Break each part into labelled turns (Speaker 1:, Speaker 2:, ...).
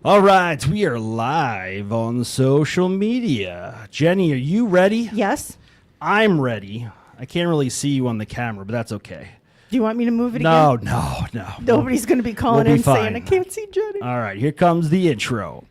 Speaker 1: All right, we are live on social media. Jenny, are you ready?
Speaker 2: Yes.
Speaker 1: I'm ready. I can't really see you on the camera, but that's okay.
Speaker 2: Do you want me to move it
Speaker 1: No.
Speaker 2: again?
Speaker 1: No.
Speaker 2: Nobody's going to be calling
Speaker 1: We'll be
Speaker 2: in saying,
Speaker 1: fine.
Speaker 2: I can't see Jenny.
Speaker 1: All right, here comes the intro.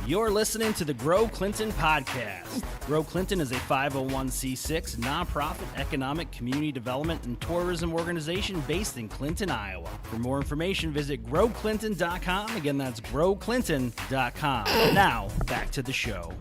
Speaker 1: You're listening to the Grow Clinton podcast. Grow Clinton is a 501c6 nonprofit economic, community development, and tourism organization based in Clinton, Iowa. For more information, visit growclinton.com. Again, that's growclinton.com. Now, back to the show.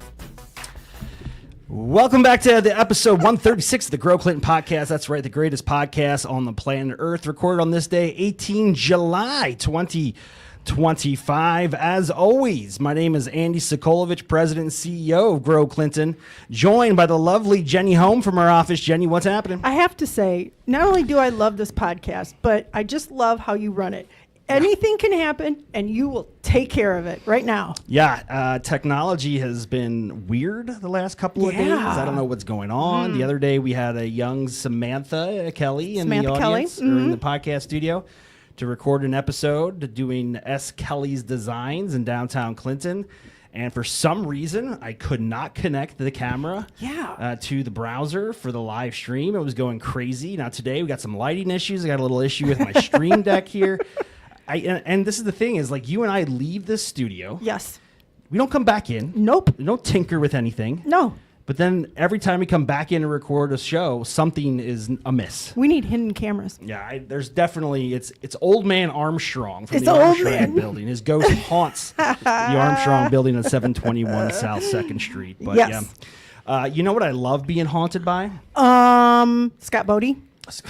Speaker 1: Welcome back to the episode 136 of the Grow Clinton podcast. That's right, the greatest podcast on the planet Earth. Recorded on this day, 18 July 2025. As always, my name is Andy Sokolovich, President and CEO of Grow Clinton, joined by the lovely Jenny Home from our office. Jenny, what's happening?
Speaker 2: I have to say, not only do I love this podcast, but I just love how you run it. Anything can happen, and you will take care of it right now.
Speaker 1: Yeah, technology has been weird the last couple of days. I don't know what's going on. The other day, we had a young Samantha Kelly in the audience or in the podcast studio to record an episode doing S. Kelly's Designs in downtown Clinton. And for some reason, I could not connect the camera to the browser for the live stream. It was going crazy. Now today, we got some lighting issues. I got a little issue with my Stream Deck here. And this is the thing is, like, you and I leave this studio.
Speaker 2: Yes.
Speaker 1: We don't come back in.
Speaker 2: Nope.
Speaker 1: We don't tinker with anything.
Speaker 2: No.
Speaker 1: But then every time we come back in and record a show, something is amiss.
Speaker 2: We need hidden cameras.
Speaker 1: Yeah, there's definitely, it's Old Man Armstrong from
Speaker 2: It's
Speaker 1: the
Speaker 2: Old
Speaker 1: Armstrong
Speaker 2: Man.
Speaker 1: building. His ghost haunts the Armstrong building at 721 South 2nd Street. But
Speaker 2: Yes.
Speaker 1: yeah. You know what I love being haunted by?
Speaker 2: Scott Bodie.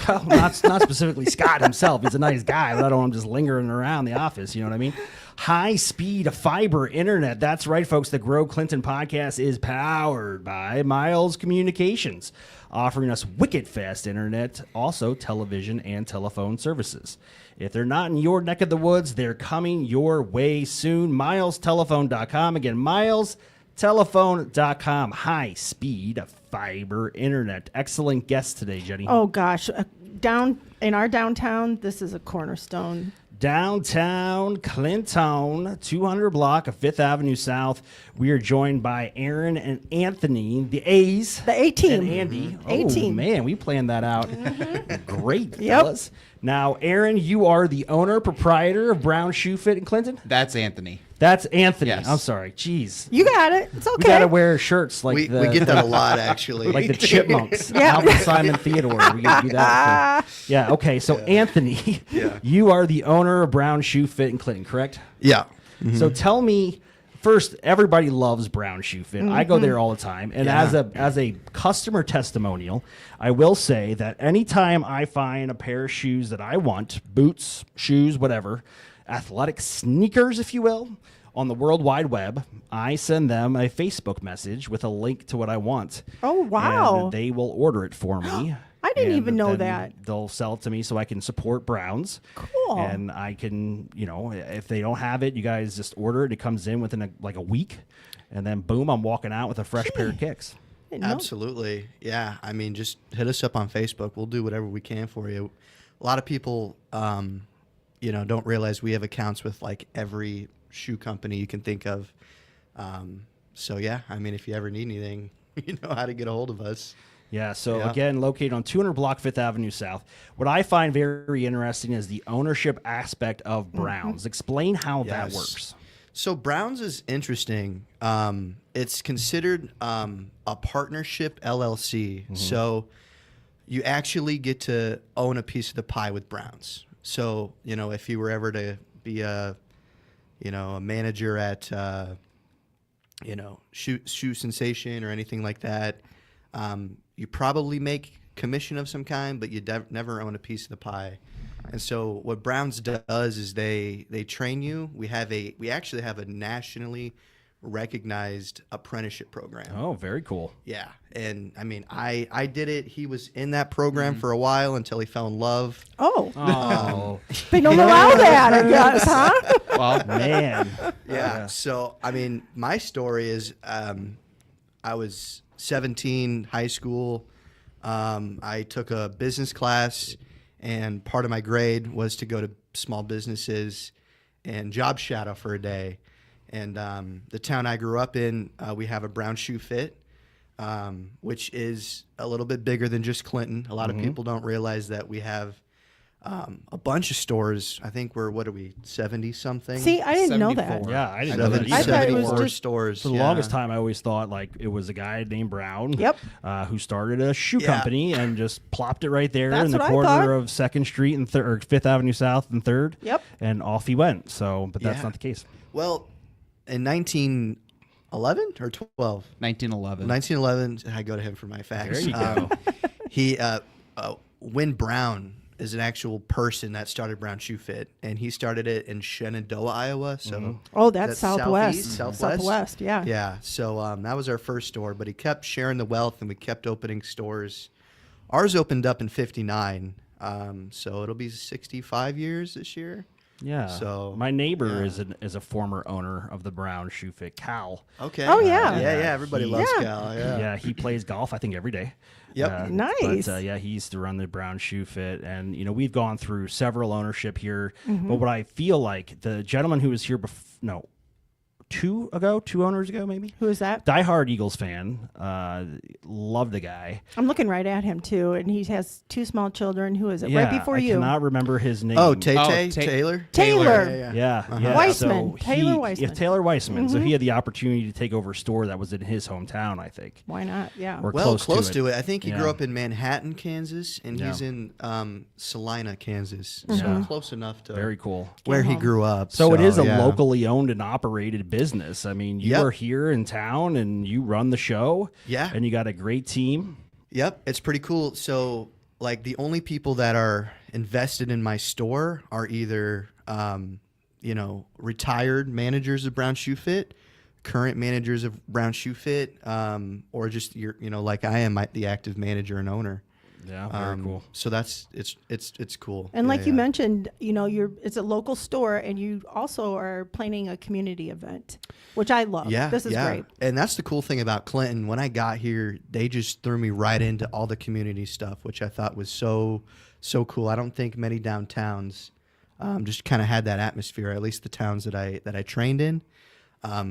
Speaker 1: Well, not specifically Scott himself. He's a nice guy, but I don't want him just lingering around the office. You know what I mean? High-speed fiber internet. That's right, folks. The Grow Clinton podcast is powered by Miles Communications, offering us wicked fast internet, also television and telephone services. If they're not in your neck of the woods, they're coming your way soon. MilesTelephone.com. Again, MilesTelephone.com. High-speed fiber internet. Excellent guest today, Jenny.
Speaker 2: Oh, gosh. Down in our downtown, this is a cornerstone.
Speaker 1: Downtown Clinton, 200 block of 5th Avenue South. We are joined by Aaron and Anthony, the A's.
Speaker 2: The A-team.
Speaker 1: And Andy.
Speaker 2: A-team.
Speaker 1: Oh, man, we planned that out. Great,
Speaker 2: Yep.
Speaker 1: fellas. Now, Aaron, you are the owner, proprietor of Brown Shoe Fit in Clinton?
Speaker 3: That's Anthony.
Speaker 1: That's Anthony.
Speaker 3: Yes.
Speaker 1: I'm sorry. Jeez.
Speaker 2: You got it. It's okay.
Speaker 1: We got to wear shirts like
Speaker 4: We get that a lot, actually.
Speaker 1: like the Chipmunks.
Speaker 2: Yeah.
Speaker 1: Alvin, Simon Theodore. We got to do that. Yeah, okay. So, Anthony, you are the owner of Brown Shoe Fit in Clinton, correct?
Speaker 4: Yeah.
Speaker 1: So tell me, first, everybody loves Brown Shoe Fit. I go there all the time. And as a customer testimonial, I will say that anytime I find a pair of shoes that I want, boots, shoes, whatever, athletic sneakers, if you will, on the World Wide Web, I send them a Facebook message with a link to what I want.
Speaker 2: Oh, wow.
Speaker 1: And they will order it for me.
Speaker 2: I didn't
Speaker 1: And
Speaker 2: even know
Speaker 1: then
Speaker 2: that.
Speaker 1: They'll sell it to me so I can support Browns.
Speaker 2: Cool.
Speaker 1: And I can, if they don't have it, you guys just order it. It comes in within a week. And then, boom, I'm walking out with a fresh pair of kicks.
Speaker 2: Didn't know.
Speaker 4: Absolutely. Yeah. I mean, just hit us up on Facebook. We'll do whatever we can for you. A lot of people, don't realize we have accounts with like every shoe company you can think of. So, yeah, I mean, if you ever need anything, you know how to get a hold of us.
Speaker 1: Yeah, so again, located on 200 block 5th Avenue South. What I find very interesting is the ownership aspect of Browns. Explain how that works.
Speaker 4: So Browns is interesting. It's considered a partnership LLC. So you actually get to own a piece of the pie with Browns. So, if you were ever to be a manager at, Shoe Sensation or anything like that, you probably make commission of some kind, but you never own a piece of the pie. And so what Browns does is they train you. We actually have a nationally recognized apprenticeship program.
Speaker 1: Oh, very cool.
Speaker 4: Yeah. And I mean, I did it. He was in that program for a while until he fell in love.
Speaker 1: Oh.
Speaker 2: They don't allow that, I guess, huh?
Speaker 1: Well, man.
Speaker 4: Yeah. So, I mean, my story is I was 17, high school. I took a business class, and part of my grade was to go to small businesses and job shadow for a day. And the town I grew up in, we have a Brown Shoe Fit, which is a little bit bigger than just Clinton. A lot of people don't realize that we have a bunch of stores. I think we're, 70 something?
Speaker 2: See, I didn't know that.
Speaker 1: Yeah, I didn't know that.
Speaker 2: I thought it was
Speaker 4: 74
Speaker 2: just
Speaker 4: stores.
Speaker 1: For the longest time, I always thought like it was a guy named Brown, who started a shoe company and just plopped it right there in the corner of 2nd Street and or 5th Avenue South and 3rd.
Speaker 2: Yep.
Speaker 1: And off he went. So, but that's not the case.
Speaker 4: Well, in 1911 or 12?
Speaker 3: 1911.
Speaker 4: 1911. I go to him for my facts.
Speaker 1: There you go.
Speaker 4: He, Win Brown is an actual person that started Brown Shoe Fit, and he started it in Shenandoah, Iowa. So,
Speaker 2: that's Southwest.
Speaker 4: Southwest,
Speaker 2: yeah.
Speaker 4: Yeah. So that was our first store, but he kept sharing the wealth, and we kept opening stores. Ours opened up in '59, so it'll be 65 years this year.
Speaker 1: Yeah.
Speaker 4: So
Speaker 1: my neighbor is a former owner of the Brown Shoe Fit, Cal.
Speaker 4: Okay.
Speaker 2: Oh, yeah.
Speaker 4: Yeah. Everybody loves Cal. Yeah.
Speaker 1: Yeah, he plays golf, I think, every day.
Speaker 4: Yep.
Speaker 2: Nice.
Speaker 1: But, he used to run the Brown Shoe Fit, and we've gone through several ownership here. But what I feel like the gentleman who was here two owners ago, maybe.
Speaker 2: Who is that?
Speaker 1: Diehard Eagles fan. Love the guy.
Speaker 2: I'm looking right at him too, and he has 2 small children. Who is it? Right before you.
Speaker 1: I cannot remember his name.
Speaker 4: Oh, Taylor?
Speaker 2: Taylor.
Speaker 1: Yeah.
Speaker 2: Weissman.
Speaker 1: So
Speaker 2: Taylor Weissman.
Speaker 1: Yeah, Taylor Weissman. So he had the opportunity to take over a store that was in his hometown, I think.
Speaker 2: Why not? Yeah.
Speaker 1: Or
Speaker 4: Well,
Speaker 1: close to it.
Speaker 4: I think he grew up in Manhattan, Kansas, and he's in Salina, Kansas.
Speaker 1: Yeah.
Speaker 4: So close enough to
Speaker 1: Very cool.
Speaker 4: where he grew up.
Speaker 1: So it is a
Speaker 4: yeah.
Speaker 1: locally owned and operated business. I mean, you are here in town and you run the show.
Speaker 4: Yeah.
Speaker 1: And you got a great team.
Speaker 4: Yep, it's pretty cool. So, like, the only people that are invested in my store are either, retired managers of Brown Shoe Fit, current managers of Brown Shoe Fit, or just like I am, the active manager and owner.
Speaker 1: Yeah, very cool.
Speaker 4: So it's cool.
Speaker 2: And like you mentioned, it's a local store, and you also are planning a community event, which I love.
Speaker 4: Yeah,
Speaker 2: this is great.
Speaker 4: And that's the cool thing about Clinton. When I got here, they just threw me right into all the community stuff, which I thought was so cool. I don't think many downtowns just kind of had that atmosphere. At least the towns that I trained in.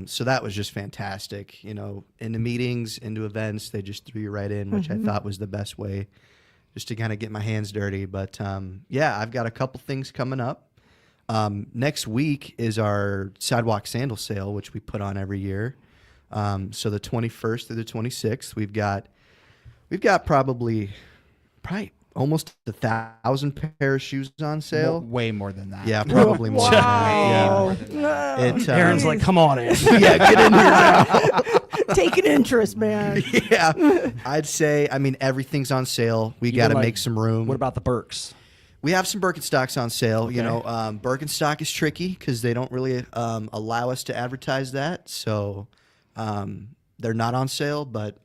Speaker 4: So that was just fantastic. Into meetings, into events, they just threw you right in, which I thought was the best way. Just to kind of get my hands dirty. But I've got a couple things coming up. Next week is our sidewalk sandal sale, which we put on every year. So the 21st through the 26th, we've got probably almost 1,000 pair of shoes on sale.
Speaker 3: Way more than that.
Speaker 4: Yeah, probably more.
Speaker 2: Wow.
Speaker 1: Aaron's like, come on in.
Speaker 4: Yeah, get in here now.
Speaker 2: Take an interest, man.
Speaker 4: Yeah, I'd say. I mean, everything's on sale. We got to make some room.
Speaker 1: What about the Birks?
Speaker 4: We have some Birkenstocks on sale. Okay. Birkenstock is tricky because they don't really allow us to advertise that. So they're not on sale, but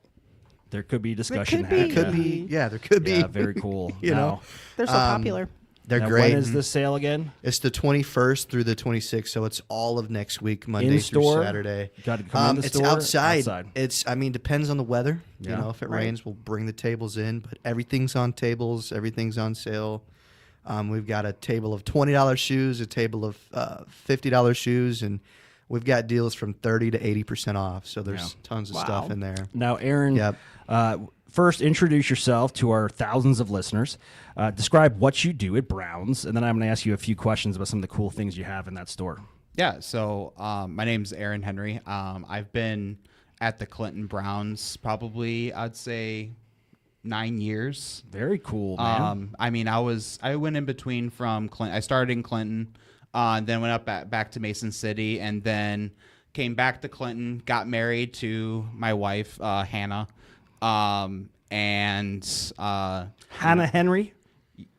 Speaker 1: there could be discussion.
Speaker 2: There
Speaker 4: could be. Yeah, there could be.
Speaker 1: Yeah, very cool.
Speaker 2: They're so popular.
Speaker 4: They're
Speaker 1: now,
Speaker 4: great.
Speaker 1: When is this sale again?
Speaker 4: It's the 21st through the 26th, so it's all of next week, Monday
Speaker 1: In-store?
Speaker 4: through Saturday.
Speaker 1: Got to come in the
Speaker 4: it's
Speaker 1: store?
Speaker 4: outside. It's depends on the weather.
Speaker 1: Yeah.
Speaker 4: If it rains, we'll bring the tables in, but everything's on tables. Everything's on sale. We've got a table of $20 shoes, a table of $50 shoes, and we've got deals from 30 to 80% off. So there's tons of stuff in there.
Speaker 1: Now, Aaron, first introduce yourself to our thousands of listeners. Describe what you do at Brown's, and then I'm going to ask you a few questions about some of the cool things you have in that store.
Speaker 3: Yeah, so my name's Aaron Henry. I've been at the Clinton Browns probably, I'd say, 9 years.
Speaker 1: Very cool, man.
Speaker 3: I went in between from Clinton. I started in Clinton, then went up back to Mason City, and then came back to Clinton, got married to my wife, Hannah.
Speaker 1: Hannah Henry?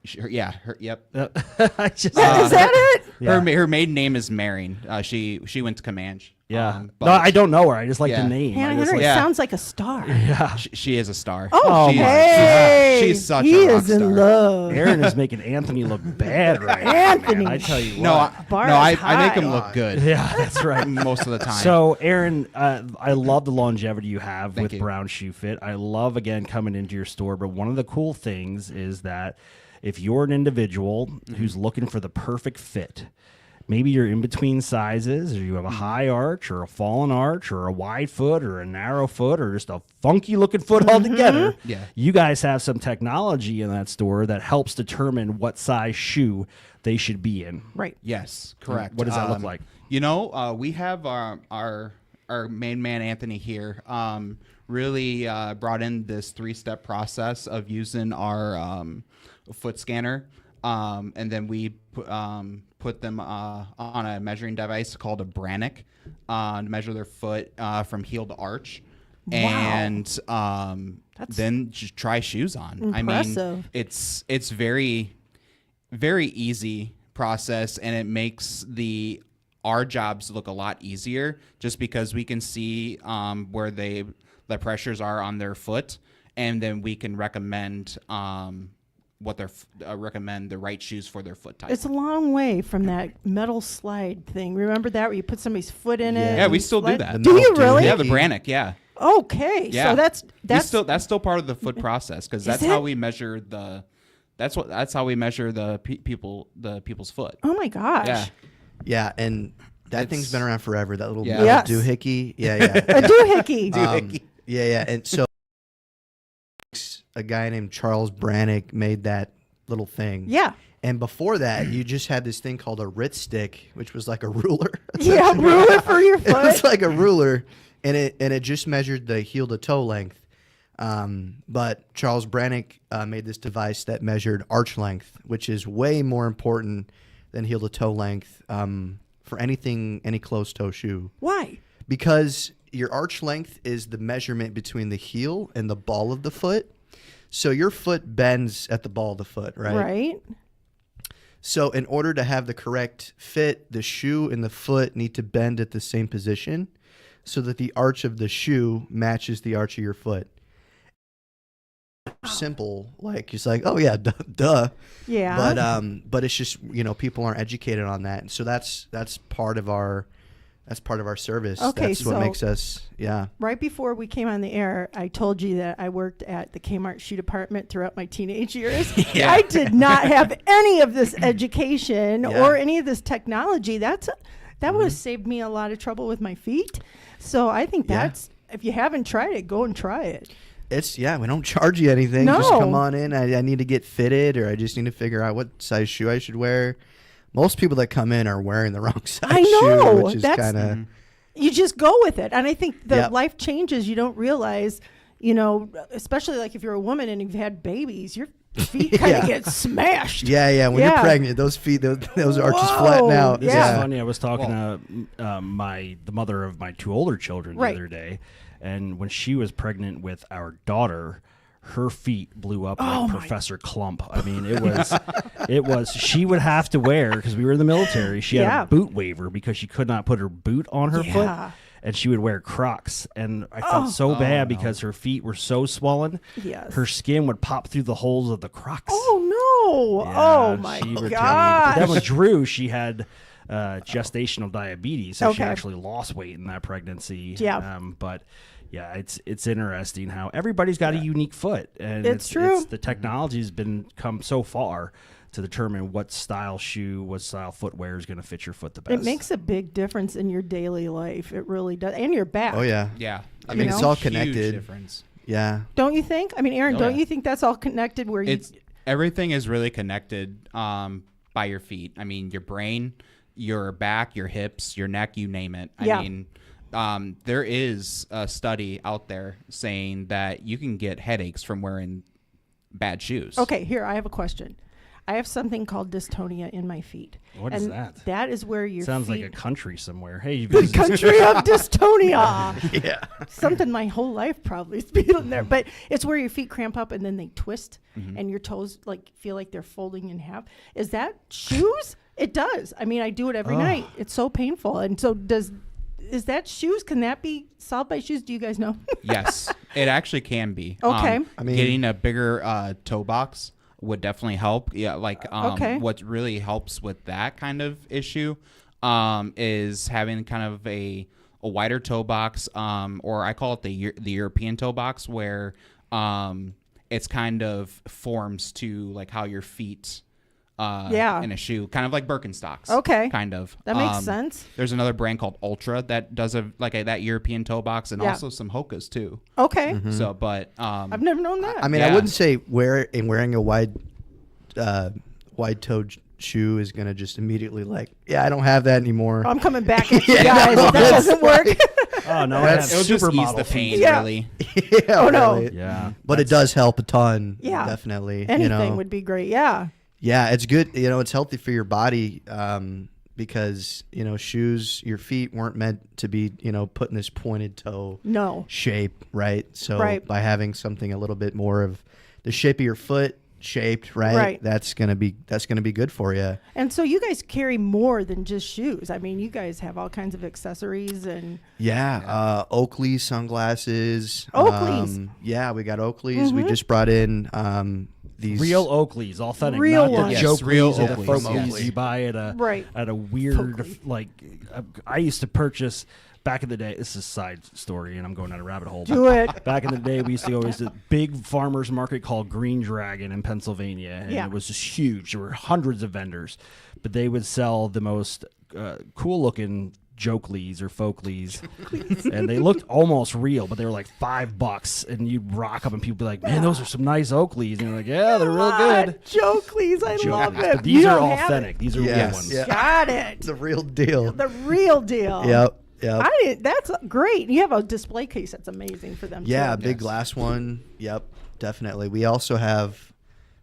Speaker 3: Yep.
Speaker 1: I just,
Speaker 2: Is that it?
Speaker 1: Yeah.
Speaker 3: Her maiden name is Marion. She went to Comanche.
Speaker 1: yeah.
Speaker 3: But
Speaker 1: No, I don't know her. I just like
Speaker 3: Yeah.
Speaker 1: the name.
Speaker 2: Hannah
Speaker 1: I just
Speaker 2: Henry
Speaker 1: like,
Speaker 2: sounds like a star.
Speaker 1: yeah.
Speaker 3: she is a star.
Speaker 2: Oh,
Speaker 1: my
Speaker 2: hey.
Speaker 3: She's such
Speaker 2: he
Speaker 3: a rock
Speaker 2: is in
Speaker 3: star.
Speaker 2: love.
Speaker 1: Aaron is making Anthony look bad right now.
Speaker 2: Anthony.
Speaker 1: Man. I tell you what.
Speaker 3: No,
Speaker 2: Bar
Speaker 3: I
Speaker 2: is
Speaker 3: make him
Speaker 2: high.
Speaker 3: look good.
Speaker 1: Yeah, that's right.
Speaker 3: Most of the time.
Speaker 1: So, Aaron, I love the longevity you have
Speaker 3: Thank
Speaker 1: with
Speaker 3: you.
Speaker 1: Brown Shoe Fit. I love, again, coming into your store. But one of the cool things is that if you're an individual who's looking for the perfect fit, maybe you're in between sizes, or you have a high arch, or a fallen arch, or a wide foot, or a narrow foot, or just a funky looking foot altogether.
Speaker 3: Yeah.
Speaker 1: You guys have some technology in that store that helps determine what size shoe they should be in.
Speaker 2: Right.
Speaker 3: Yes, correct.
Speaker 1: What does that look like?
Speaker 3: You know, we have our main man Anthony here. Really brought in this 3-step process of using our foot scanner, and then we put them on a measuring device called a Brannick to measure their foot from heel to arch, and then just try shoes on.
Speaker 2: Impressive.
Speaker 3: I mean, it's very, very easy process, and it makes our jobs look a lot easier just because we can see where the pressures are on their foot, and then we can recommend recommend the right shoes for their foot type.
Speaker 2: It's a long way from that metal slide thing. Remember that where you put somebody's foot in it?
Speaker 3: Yeah,
Speaker 2: and
Speaker 3: we still do
Speaker 2: slide?
Speaker 3: that.
Speaker 2: Do you really?
Speaker 3: Yeah, the Brannick, yeah.
Speaker 2: Okay.
Speaker 3: Yeah.
Speaker 2: So that's
Speaker 3: that's still part of the foot process because that's
Speaker 2: it?
Speaker 3: how we measure that's how we measure the people's foot.
Speaker 2: oh my gosh.
Speaker 3: Yeah.
Speaker 4: Yeah, and that thing's been around forever. That little
Speaker 3: Yeah.
Speaker 4: metal
Speaker 2: Yes.
Speaker 4: doohickey. Yeah, yeah.
Speaker 2: A doohickey.
Speaker 4: Yeah, yeah. And so a guy named Charles Brannick made that little thing.
Speaker 2: Yeah.
Speaker 4: And before that, you just had this thing called a Rit stick, which was like a ruler.
Speaker 2: Yeah, ruler for your
Speaker 4: It was
Speaker 2: foot.
Speaker 4: like a ruler, and it just measured the heel to toe length. But Charles Brannick made this device that measured arch length, which is way more important than heel to toe length for any closed toe shoe.
Speaker 2: Why?
Speaker 4: Because your arch length is the measurement between the heel and the ball of the foot. So your foot bends at the ball of the foot, right?
Speaker 2: Right.
Speaker 4: So in order to have the correct fit, the shoe and the foot need to bend at the same position so that the arch of the shoe matches the arch of your foot. Simple, like it's like, oh yeah, duh.
Speaker 2: Yeah.
Speaker 4: But it's just, people aren't educated on that. And so that's part of our service.
Speaker 2: Okay,
Speaker 4: That's what
Speaker 2: so-
Speaker 4: makes us, yeah.
Speaker 2: Right before we came on the air, I told you that I worked at the Kmart shoe department throughout my teenage years. I did not have any of this education
Speaker 4: Yeah.
Speaker 2: or any of this technology. That would have saved me a lot of trouble with my feet. So I think
Speaker 4: Yeah.
Speaker 2: that's, if you haven't tried it, go and try it.
Speaker 4: We don't charge you anything.
Speaker 2: No.
Speaker 4: Just come on in. I need to get fitted, or I just need to figure out what size shoe I should wear. Most people that come in are wearing the wrong size
Speaker 2: I know.
Speaker 4: shoe, which is
Speaker 2: That's-
Speaker 4: kind of...
Speaker 2: You just go with it. And I think the
Speaker 4: Yep.
Speaker 2: life changes. You don't realize, especially like if you're a woman and you've had babies, your feet kind of
Speaker 4: Yeah.
Speaker 2: get smashed.
Speaker 4: Yeah. When
Speaker 2: Yeah.
Speaker 4: you're pregnant, those feet, those arches
Speaker 2: Whoa.
Speaker 4: flatten out.
Speaker 1: This
Speaker 2: Yeah.
Speaker 1: is funny. I was talking to the mother of my 2 older children
Speaker 2: Right.
Speaker 1: the other day, and when she was pregnant with our daughter, her feet blew up like Professor Clump. I mean, it was. She would have to wear, because we were in the military. She had
Speaker 2: Yeah.
Speaker 1: a boot waiver because she could not put her boot on her
Speaker 2: Yeah.
Speaker 1: foot, and she would wear Crocs. And I felt so bad because her feet were so swelling.
Speaker 2: Yes.
Speaker 1: Her skin would pop through the holes of the Crocs.
Speaker 2: Oh, no. Oh, my
Speaker 1: she would tell me. But
Speaker 2: gosh.
Speaker 1: then with Drew, she had gestational diabetes, so she
Speaker 2: Okay.
Speaker 1: actually lost weight in that pregnancy.
Speaker 2: Yeah.
Speaker 1: But yeah, it's interesting how everybody's got a unique foot, and
Speaker 2: It's true.
Speaker 1: the technology's come so far to determine what style shoe, what style footwear is going to fit your foot the best.
Speaker 2: It makes a big difference in your daily life. It really does. And your back.
Speaker 4: Oh, yeah.
Speaker 3: Yeah.
Speaker 4: I mean,
Speaker 2: You
Speaker 4: it's
Speaker 2: know?
Speaker 4: all
Speaker 3: Huge
Speaker 4: connected.
Speaker 3: difference.
Speaker 4: Yeah.
Speaker 2: Don't you think? I mean, Aaron,
Speaker 3: Oh,
Speaker 2: don't
Speaker 3: yeah.
Speaker 2: you think that's all connected where you...
Speaker 3: Everything is really connected by your feet. I mean, your brain, your back, your hips, your neck, you name it.
Speaker 2: Yeah.
Speaker 3: I mean, there is a study out there saying that you can get headaches from wearing bad shoes.
Speaker 2: Okay, here, I have a question. I have something called dystonia in my feet.
Speaker 1: What is that?
Speaker 2: That is where your
Speaker 1: Sounds
Speaker 2: feet...
Speaker 1: like a country somewhere. Hey, you
Speaker 2: The country of dystonia.
Speaker 4: Yeah.
Speaker 2: Something my whole life probably is in there. But it's where your feet cramp up and then they twist and your toes like feel like they're folding in half. Is that shoes? It does. I mean, I do it every night. It's so painful. And so is that shoes? Can that be solved by shoes? Do you guys know?
Speaker 3: Yes, it actually can be.
Speaker 2: Okay.
Speaker 4: I mean,
Speaker 3: Getting a bigger toe box would definitely help. Yeah, like
Speaker 2: Okay.
Speaker 3: what really helps with that kind of issue is having kind of a wider toe box, or I call it the European toe box, where it's kind of forms to like how your feet in a shoe, kind of like Birkenstocks.
Speaker 2: Okay.
Speaker 3: Kind of.
Speaker 2: That makes sense.
Speaker 3: There's another brand called Ultra that does that European toe box, and
Speaker 2: Yeah.
Speaker 3: also some Hokas too.
Speaker 2: Okay.
Speaker 3: So, but
Speaker 2: I've never known that.
Speaker 4: I mean,
Speaker 3: Yeah.
Speaker 4: I wouldn't say wearing a wide-toed shoe is going to just immediately I don't have that anymore.
Speaker 2: I'm coming back at you
Speaker 4: Yeah,
Speaker 2: guys.
Speaker 4: no,
Speaker 2: That doesn't work.
Speaker 1: Oh no,
Speaker 4: That's-
Speaker 1: that's
Speaker 3: it'll just ease
Speaker 1: supermodel
Speaker 3: the pain,
Speaker 1: feet.
Speaker 2: Yeah.
Speaker 3: really.
Speaker 4: Yeah,
Speaker 2: Oh, no.
Speaker 4: really.
Speaker 1: Yeah,
Speaker 4: But it does help a ton.
Speaker 2: Yeah.
Speaker 4: Definitely.
Speaker 2: Anything would be great. Yeah.
Speaker 4: Yeah, it's good. It's healthy for your body because, shoes, your feet weren't meant to be, put in this pointed toe
Speaker 2: No.
Speaker 4: shape, right? So
Speaker 2: Right.
Speaker 4: by having something a little bit more of the shape of your foot shaped, right?
Speaker 2: Right.
Speaker 4: That's gonna be good for you.
Speaker 2: And so you guys carry more than just shoes. I mean, you guys have all kinds of accessories and
Speaker 4: Yeah, Oakley sunglasses.
Speaker 2: Oakleys.
Speaker 4: Yeah, we got Oakleys. We just brought in these
Speaker 1: real Oakleys, authentic,
Speaker 2: Real
Speaker 1: not
Speaker 2: ones.
Speaker 1: the
Speaker 3: Yes,
Speaker 1: joke
Speaker 3: real
Speaker 1: or the
Speaker 3: Oakleys,
Speaker 1: Folkleys
Speaker 3: yes.
Speaker 1: you buy at a
Speaker 2: Right.
Speaker 1: at a weird
Speaker 2: Folkley.
Speaker 1: like. I used to purchase back in the day. This is a side story, and I'm going down a rabbit hole.
Speaker 2: do it.
Speaker 1: Back in the day, we used to go to a big farmers market called Green Dragon in Pennsylvania, and
Speaker 2: Yeah.
Speaker 1: it was just huge. There were hundreds of vendors, but they would sell the most cool-looking Jokeleys or Folkleys, and they looked almost real, but they were like $5, and you'd rock up, and people would be like, "Man, those are some nice Oakleys," and you're like, "Yeah, they're real good."
Speaker 2: Jokeleys. I love
Speaker 1: Jokeleys.
Speaker 2: it.
Speaker 1: But these
Speaker 2: You
Speaker 1: are
Speaker 2: don't have
Speaker 1: authentic.
Speaker 2: it.
Speaker 1: These are
Speaker 4: Yes.
Speaker 1: real ones.
Speaker 4: Yeah.
Speaker 2: Got it.
Speaker 4: the real deal.
Speaker 2: The real deal.
Speaker 4: Yep.
Speaker 2: That's great. You have a display case that's amazing for them.
Speaker 4: Yeah, a
Speaker 2: too.
Speaker 4: big glass one. Yep, definitely. We also have,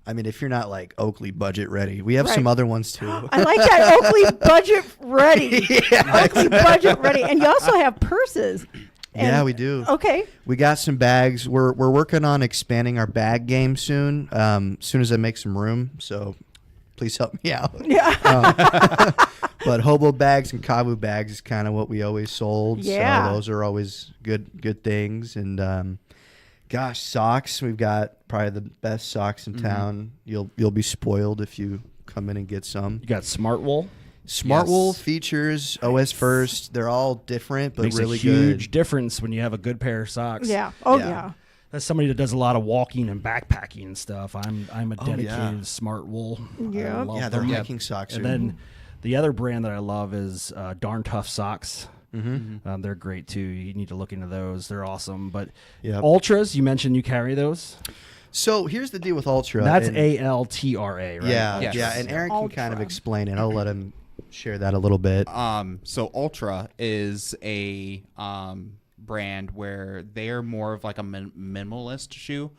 Speaker 4: I mean, if you're not like Oakley budget ready, we have some
Speaker 2: Right.
Speaker 4: other ones too.
Speaker 2: I like that. Oakley budget ready.
Speaker 4: Yeah.
Speaker 2: Oakley budget ready. And you also have purses. And-
Speaker 4: Yeah, we do.
Speaker 2: Okay.
Speaker 4: We got some bags. We're working on expanding our bag game soon. Soon as I make some room, so please help me out.
Speaker 2: Yeah.
Speaker 4: But hobo bags and kabu bags is kind of what we always sold.
Speaker 2: Yeah.
Speaker 4: So those are always good things. And gosh, socks. We've got probably the best socks in town. You'll be spoiled if you come in and get some.
Speaker 1: You got Smart Wool.
Speaker 4: Smart
Speaker 3: Yes.
Speaker 4: Wool features OS first. They're all different, but
Speaker 1: Makes
Speaker 4: really
Speaker 1: a huge
Speaker 4: good.
Speaker 1: difference when you have a good pair of socks.
Speaker 2: Yeah. Oh,
Speaker 4: Yeah.
Speaker 2: yeah.
Speaker 1: As somebody that does a lot of walking and backpacking and stuff, I'm a dedicated
Speaker 4: yeah.
Speaker 1: Smart Wool.
Speaker 2: Yeah.
Speaker 1: I love
Speaker 4: Yeah, their
Speaker 1: them.
Speaker 4: hiking socks.
Speaker 1: And
Speaker 4: are,
Speaker 1: then the other brand that I love is Darn Tough Socks. They're great too. You need to look into those. They're awesome. But
Speaker 4: Yep.
Speaker 1: Ultras, you mentioned you carry those.
Speaker 4: So here's the deal with Ultra.
Speaker 1: That's
Speaker 4: and-
Speaker 1: ALTRA, right?
Speaker 4: Yeah,
Speaker 3: Yes.
Speaker 4: yeah, and Aaron can kind of
Speaker 2: Ultra.
Speaker 4: explain it. I'll let him share that a little bit.
Speaker 3: So Ultra is a brand where they are more of like a minimalist shoe.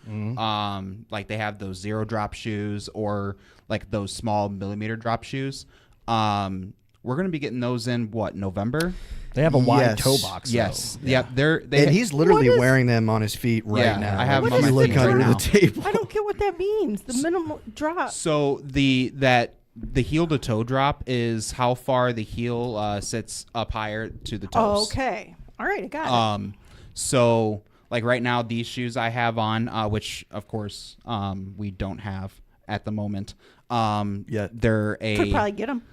Speaker 3: Like they have those 0 drop shoes or like those small millimeter drop shoes. We're gonna be getting those in November?
Speaker 1: They have a wide
Speaker 4: Yes.
Speaker 1: toe box.
Speaker 3: Yes.
Speaker 1: though.
Speaker 3: Yeah.
Speaker 4: And he's literally
Speaker 2: What is-
Speaker 4: wearing them on his feet right
Speaker 3: Yeah,
Speaker 4: now.
Speaker 3: I have
Speaker 2: them
Speaker 4: If
Speaker 2: on
Speaker 4: you
Speaker 2: my
Speaker 4: look
Speaker 2: feet
Speaker 4: under
Speaker 2: right
Speaker 4: the
Speaker 3: now.
Speaker 4: table.
Speaker 2: I don't get what that means. The minimal drop.
Speaker 3: So the heel to toe drop is how far the heel sits up higher to the toes.
Speaker 2: Oh, okay. All right. I got it.
Speaker 3: So like right now, these shoes I have on, which of course we don't have at the moment.
Speaker 4: Yeah.
Speaker 3: They're
Speaker 2: Could probably get them.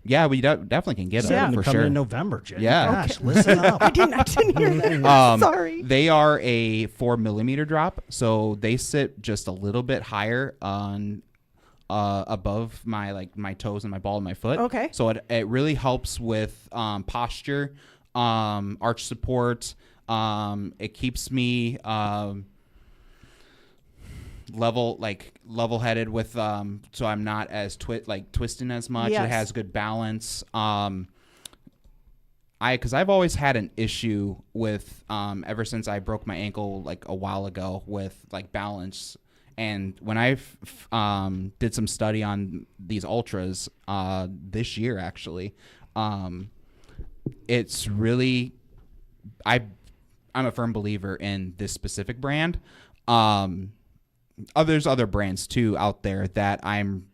Speaker 3: yeah, we definitely can get them
Speaker 2: Yeah.
Speaker 1: They're
Speaker 3: for
Speaker 1: coming
Speaker 3: sure.
Speaker 1: in November, Jen.
Speaker 3: Yeah.
Speaker 1: Gosh, listen up.
Speaker 2: I didn't hear that. Sorry.
Speaker 3: They are a 4 millimeter drop, so they sit just a little bit higher on above my toes and my ball of my foot.
Speaker 2: Okay.
Speaker 3: So it really helps with posture, arch support. It keeps me level headed with so I'm not as twisting as much.
Speaker 2: Yes.
Speaker 3: It has good balance. Because I've always had an issue with ever since I broke my ankle like a while ago with like balance And when I did some study on these ultras this year, actually, it's really I'm a firm believer in this specific brand. There's other brands too out there that I'm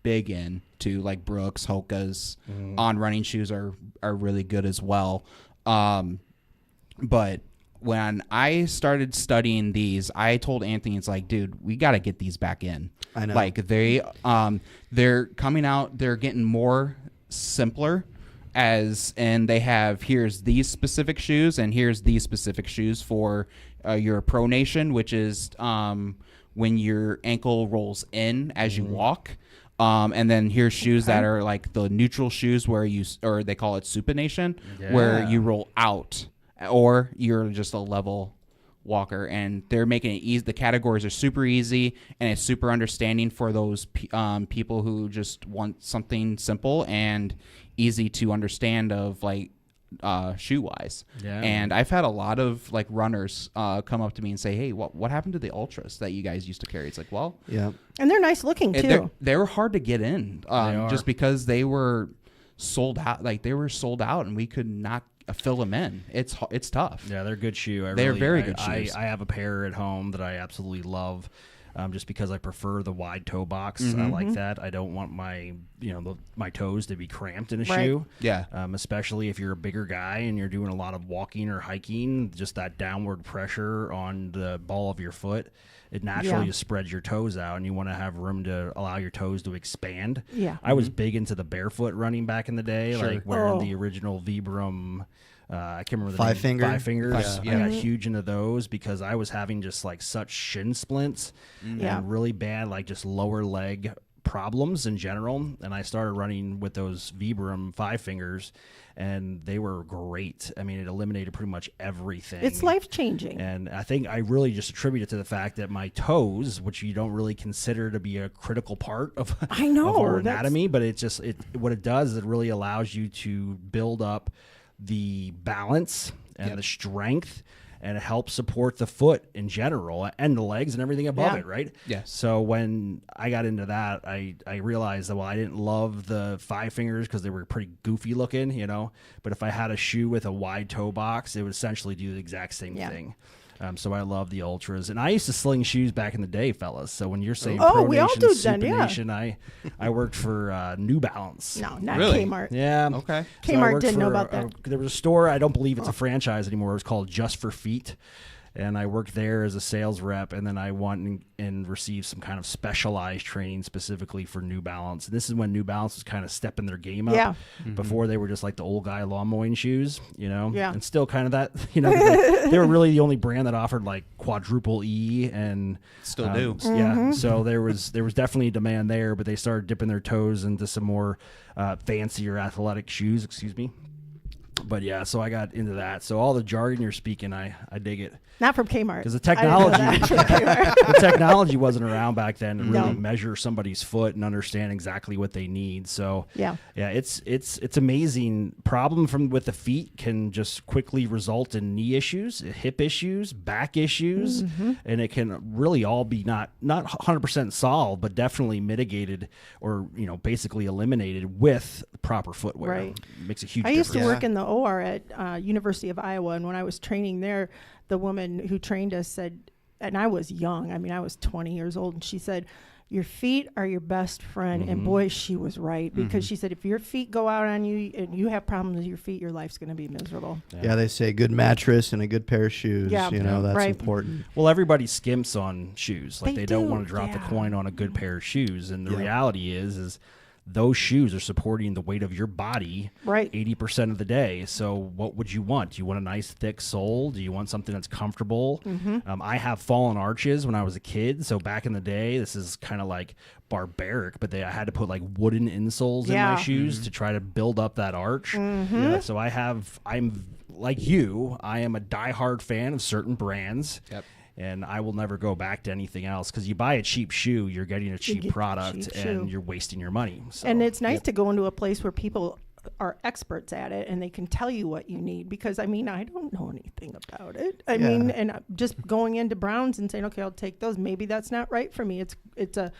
Speaker 3: big in too, like Brooks, Hoka's On running shoes are really good as well. But when I started studying these, I told Anthony, it's like, dude, we got to get these back in.
Speaker 4: I know.
Speaker 3: Like they're coming out, they're getting more simpler and they have, here's these specific shoes and here's these specific shoes for your pronation, which is when your ankle rolls in as you walk. And then here's shoes that are like the neutral shoes where or they call it supination, where you roll out or you're just a level walker, and they're making it easy. The categories are super easy and it's super understanding for those people who just want something simple and easy to understand of like shoe wise. And I've had a lot of like runners come up to me and say, hey, what happened to the ultras that you guys used to carry? It's like, well,
Speaker 2: and they're nice looking too.
Speaker 3: They were hard to get in just because they were sold out. Like they were sold out and we could not fill them in. It's tough.
Speaker 1: Yeah, they're a good shoe.
Speaker 3: They're very good shoes.
Speaker 1: I have a pair at home that I absolutely love. Just because I prefer the wide toe box. I like that. I don't want my toes to be cramped in a shoe.
Speaker 3: Yeah.
Speaker 1: Especially if you're a bigger guy and you're doing a lot of walking or hiking, just that downward pressure on the ball of your foot, it naturally just spreads your toes out, and you want to have room to allow your toes to expand.
Speaker 2: Yeah.
Speaker 1: I was big into the barefoot running back in the day, like wearing the original Vibram. I can't remember the
Speaker 4: Five
Speaker 1: name.
Speaker 4: finger?
Speaker 1: 5 fingers.
Speaker 3: Yeah.
Speaker 1: I got huge into those because I was having just like such shin splints and really bad like just lower leg problems in general. And I started running with those Vibram 5 fingers, and they were great. I mean, it eliminated pretty much everything.
Speaker 2: It's life changing.
Speaker 1: And I think I really just attribute it to the fact that my toes, which you don't really consider to be a critical part of, of our anatomy, but what it does is it really allows you to build up the balance and the strength, and it helps support the foot in general and the legs and everything above it, right?
Speaker 3: Yeah.
Speaker 1: So when I got into that, I realized that, well, I didn't love the 5 fingers because they were pretty goofy looking, but if I had a shoe with a wide toe box, it would essentially do the exact same thing. So I love the ultras, and I used to sling shoes back in the day, fellas. So when you're saying pronation,
Speaker 2: we all do then,
Speaker 1: supination, I worked for New Balance.
Speaker 2: No, not
Speaker 3: Really?
Speaker 2: Kmart.
Speaker 1: Yeah.
Speaker 3: Okay.
Speaker 1: So
Speaker 2: Kmart didn't know about that.
Speaker 1: There was a store, I don't believe it's a franchise anymore. It was called Just for Feet. And I worked there as a sales rep, and then I went and received some kind of specialized training specifically for New Balance. And this is when New Balance was kind of stepping their game up.
Speaker 2: Yeah.
Speaker 1: Before they were just like the old guy lawn mowing shoes,
Speaker 2: Yeah.
Speaker 1: and still kind of that, they were really the only brand that offered like quadruple E and
Speaker 3: Still do.
Speaker 1: Yeah. So there was definitely a demand there, but they started dipping their toes into some more fancier athletic shoes. Excuse me. But yeah, so I got into that. So all the jargon you're speaking, I dig it.
Speaker 2: Not from Kmart.
Speaker 1: Because the technology wasn't around back then to really measure somebody's foot and understand exactly what they need. So it's amazing. Problem with the feet can just quickly result in knee issues, hip issues, back issues, and it can really all be not 100% solved, but definitely mitigated or basically eliminated with proper footwear.
Speaker 2: Right.
Speaker 1: It makes a huge
Speaker 2: I
Speaker 1: difference.
Speaker 2: used to work in the OR at University of Iowa, and when I was training there, the woman who trained us said, and I was young, I mean, I was 20 years old, and she said, your feet are your best friend. And boy, she was right, because she said, if your feet go out on you and you have problems with your feet, your life's going to be miserable.
Speaker 4: Yeah, they say good mattress and a good pair of shoes.
Speaker 2: Yeah.
Speaker 4: That's important.
Speaker 1: Well, everybody skimps on shoes. Like they don't
Speaker 2: do,
Speaker 1: want to drop the coin on a good pair of shoes. And the reality is those shoes are supporting the weight of your body 80% of the day. So what would you want? Do you want a nice thick sole? Do you want something that's comfortable? I have fallen arches when I was a kid. So back in the day, this is kind of like barbaric, but I had to put like wooden insoles in my shoes to try to build up that arch. So I'm like you, I am a diehard fan of certain brands.
Speaker 3: Yep.
Speaker 1: And I will never go back to anything else, because you buy a cheap shoe, you're getting a cheap product, and you're wasting your money. So.
Speaker 2: And it's nice to go into a place where people are experts at it, and they can tell you what you need, because I mean, I don't know anything about it. I mean, and just going into Browns and saying, okay, I'll take those. Maybe that's not right for me. It's a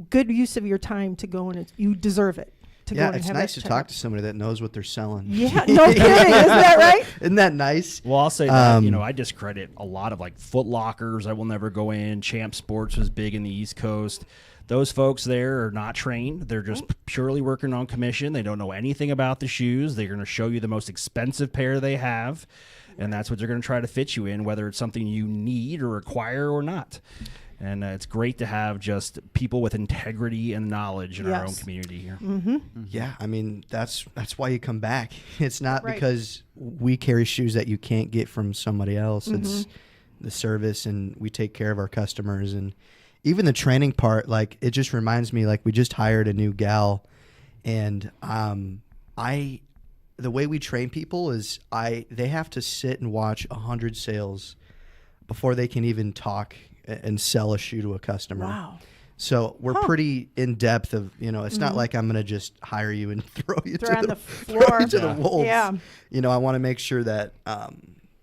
Speaker 2: good use of your time to go, and you deserve it.
Speaker 4: It's nice to talk to somebody that knows what they're selling.
Speaker 2: Yeah, no kidding. Isn't that right?
Speaker 4: Isn't that nice?
Speaker 1: Well, I'll say that, I discredit a lot of like Foot Lockers. I will never go in. Champ Sports was big in the East Coast. Those folks there are not trained. They're just purely working on commission. They don't know anything about the shoes. They're going to show you the most expensive pair they have, and that's what they're going to try to fit you in, whether it's something you need or require or not. And it's great to have just people with integrity and knowledge in our own community here.
Speaker 4: Yeah, I mean, that's why you come back. It's not because we carry shoes that you can't get from somebody else. It's the service, and we take care of our customers. And even the training part, like, it just reminds me, like, we just hired a new gal, and the way we train people is they have to sit and watch 100 sales before they can even talk and sell a shoe to a customer.
Speaker 2: Wow.
Speaker 4: So we're pretty in depth of, it's not like I'm going to just hire you and throw you to the wolves.
Speaker 2: Yeah.
Speaker 4: I want to make sure that,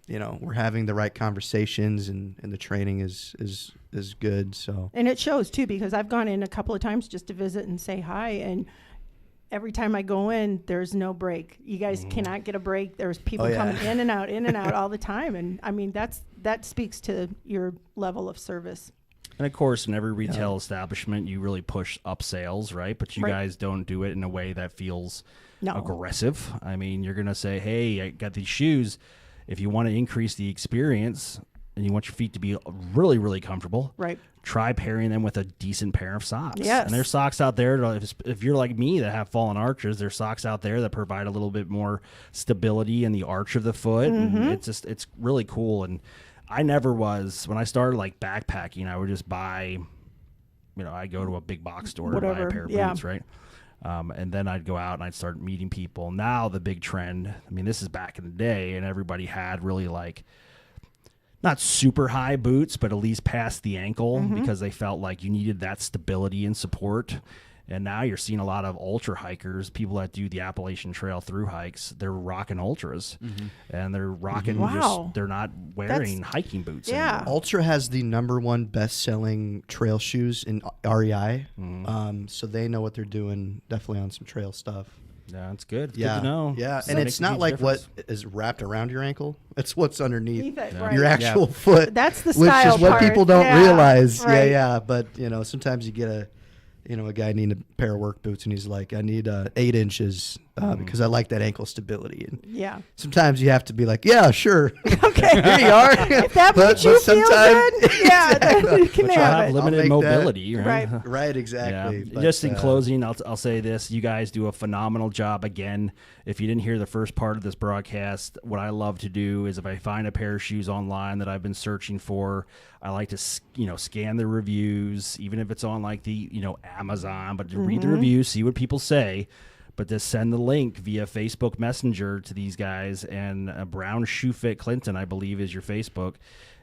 Speaker 4: we're having the right conversations, and the training is good. So.
Speaker 2: And it shows too, because I've gone in a couple of times just to visit and say hi, and every time I go in, there's no break. You guys cannot get a break. There's people coming in and out all the time. And I mean, that speaks to your level of service.
Speaker 1: And of course, in every retail establishment, you really push up sales, right? But you guys don't do it in a way that feels aggressive. I mean, you're going to say, hey, I got these shoes. If you want to increase the experience and you want your feet to be really, really comfortable, try pairing them with a decent pair of socks.
Speaker 2: Yes.
Speaker 1: And there's socks out there, if you're like me that have fallen arches, there's socks out there that provide a little bit more stability in the arch of the foot. And it's really cool. And I never was, when I started like backpacking, I would just buy, I'd go to a big box store and buy a pair of boots, right? And then I'd go out and I'd start meeting people. Now the big trend, I mean, this is back in the day, and everybody had really like, not super high boots, but at least past the ankle, because they felt like you needed that stability and support. And now you're seeing a lot of ultra hikers, people that do the Appalachian Trail through hikes. They're rocking ultras, and they're rocking they're not wearing hiking boots anymore.
Speaker 4: Ultra has the #1 best-selling trail shoes in REI, so they know what they're doing. Definitely on some trail stuff.
Speaker 1: Yeah, it's good. It's good to know.
Speaker 4: Yeah, and it's not like what is wrapped around your ankle. It's what's underneath
Speaker 2: right.
Speaker 4: your actual foot.
Speaker 2: That's the
Speaker 4: which
Speaker 2: style
Speaker 4: is what
Speaker 2: part.
Speaker 4: people don't realize.
Speaker 2: Right.
Speaker 4: Yeah. But, sometimes you get a guy needing a pair of work boots, and he's like, I need 8 inches because I like that ankle stability. And sometimes you have to be like, yeah, sure.
Speaker 2: Okay.
Speaker 4: Here you are.
Speaker 2: If that makes you feel good, then you can have it.
Speaker 1: Limited mobility, right?
Speaker 4: Right, exactly.
Speaker 1: Yeah.
Speaker 4: But,
Speaker 1: just in closing, I'll say this. You guys do a phenomenal job. Again, if you didn't hear the first part of this broadcast, what I love to do is if I find a pair of shoes online that I've been searching for, I like to scan the reviews, even if it's on like the Amazon, but to read the reviews, see what people say. But to send the link via Facebook Messenger to these guys, and Brown Shoe Fit Clinton, I believe, is your Facebook,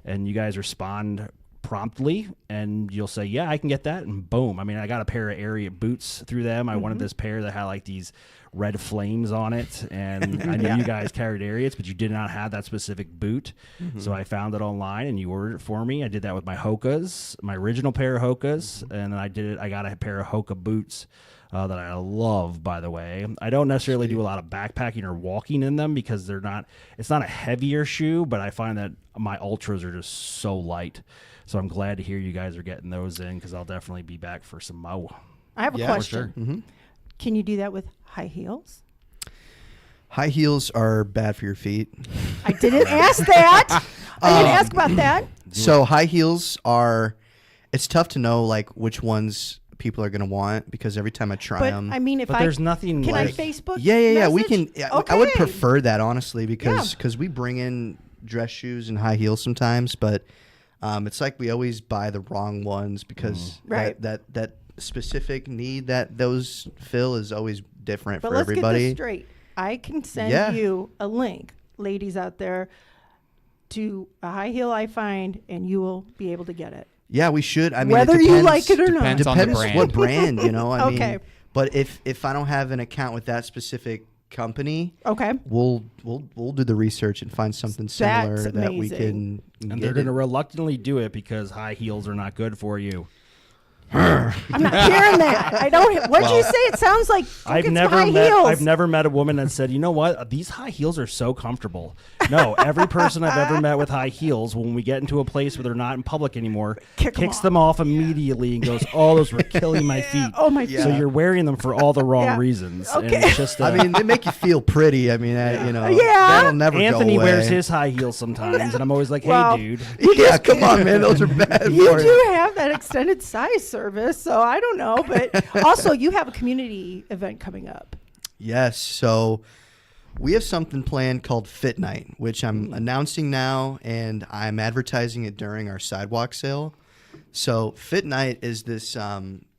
Speaker 1: and you guys respond promptly, and you'll say, yeah, I can get that, and boom. I mean, I got a pair of Ariat boots through them. I wanted this pair that had like these red flames on it, and I knew you guys carried Ariats, but you did not have that specific boot. So I found it online, and you ordered it for me. I did that with my Hokas, my original pair of Hokas, and then I got a pair of Hoka boots that I love, by the way. I don't necessarily do a lot of backpacking or walking in them because it's not a heavier shoe, but I find that my ultras are just so light. So I'm glad to hear you guys are getting those in, because I'll definitely be back for some more.
Speaker 2: I have a question.
Speaker 4: Sure.
Speaker 2: Can you do that with high heels?
Speaker 4: High heels are bad for your feet.
Speaker 2: I didn't ask that. I didn't ask about that.
Speaker 4: So high heels it's tough to know like which ones people are going to want, because every time I try them.
Speaker 2: I mean,
Speaker 1: there's nothing
Speaker 2: can
Speaker 1: like...
Speaker 2: I Facebook
Speaker 4: Yeah. We
Speaker 2: message?
Speaker 4: can.
Speaker 2: Okay.
Speaker 4: I would prefer that, honestly, because we bring in dress shoes and high heels sometimes, but it's like we always buy the wrong ones because that specific need that those fill is always different for everybody.
Speaker 2: But let's get this straight. I can send you a link, ladies out there, to a high heel I find, and you will be able to get it.
Speaker 4: Yeah, we should. I mean,
Speaker 2: whether you like it or not.
Speaker 3: Depends on the brand.
Speaker 4: What brand, I mean.
Speaker 2: Okay.
Speaker 4: But if I don't have an account with that specific company,
Speaker 2: Okay.
Speaker 4: we'll do the research and find something similar
Speaker 2: That's
Speaker 4: that we
Speaker 2: amazing.
Speaker 4: can.
Speaker 1: And
Speaker 4: get
Speaker 1: they're going to
Speaker 4: it.
Speaker 1: reluctantly do it because high heels are not good for you.
Speaker 2: I'm not hearing that. I don't. What'd you say? It sounds like
Speaker 1: I've
Speaker 2: some
Speaker 1: never
Speaker 2: high
Speaker 1: met
Speaker 2: heels.
Speaker 1: I've never met a woman that said, you know what, these high heels are so comfortable. No, every person I've ever met with high heels, when we get into a place where they're not in public anymore,
Speaker 2: Kick 'em
Speaker 1: kicks
Speaker 2: off.
Speaker 1: them off immediately and goes, oh, those were killing my feet.
Speaker 2: Oh my
Speaker 4: Yeah.
Speaker 1: So
Speaker 2: God.
Speaker 1: you're wearing them for all the wrong
Speaker 2: Yeah.
Speaker 1: reasons. And
Speaker 2: Okay.
Speaker 1: it's just
Speaker 4: I mean, they make you feel pretty. I mean,
Speaker 2: Yeah.
Speaker 4: that'll never
Speaker 1: Anthony
Speaker 4: go away.
Speaker 1: wears his high heels sometimes, and I'm always like, hey,
Speaker 2: Well,
Speaker 1: dude.
Speaker 4: Yeah, come on, man. Those are bad
Speaker 2: You
Speaker 4: for
Speaker 2: do have that extended size service, so I don't know. But also, you have a community event coming up.
Speaker 4: Yes. So we have something planned called Fit Night, which I'm announcing now, and I'm advertising it during our sidewalk sale. So Fit Night is this.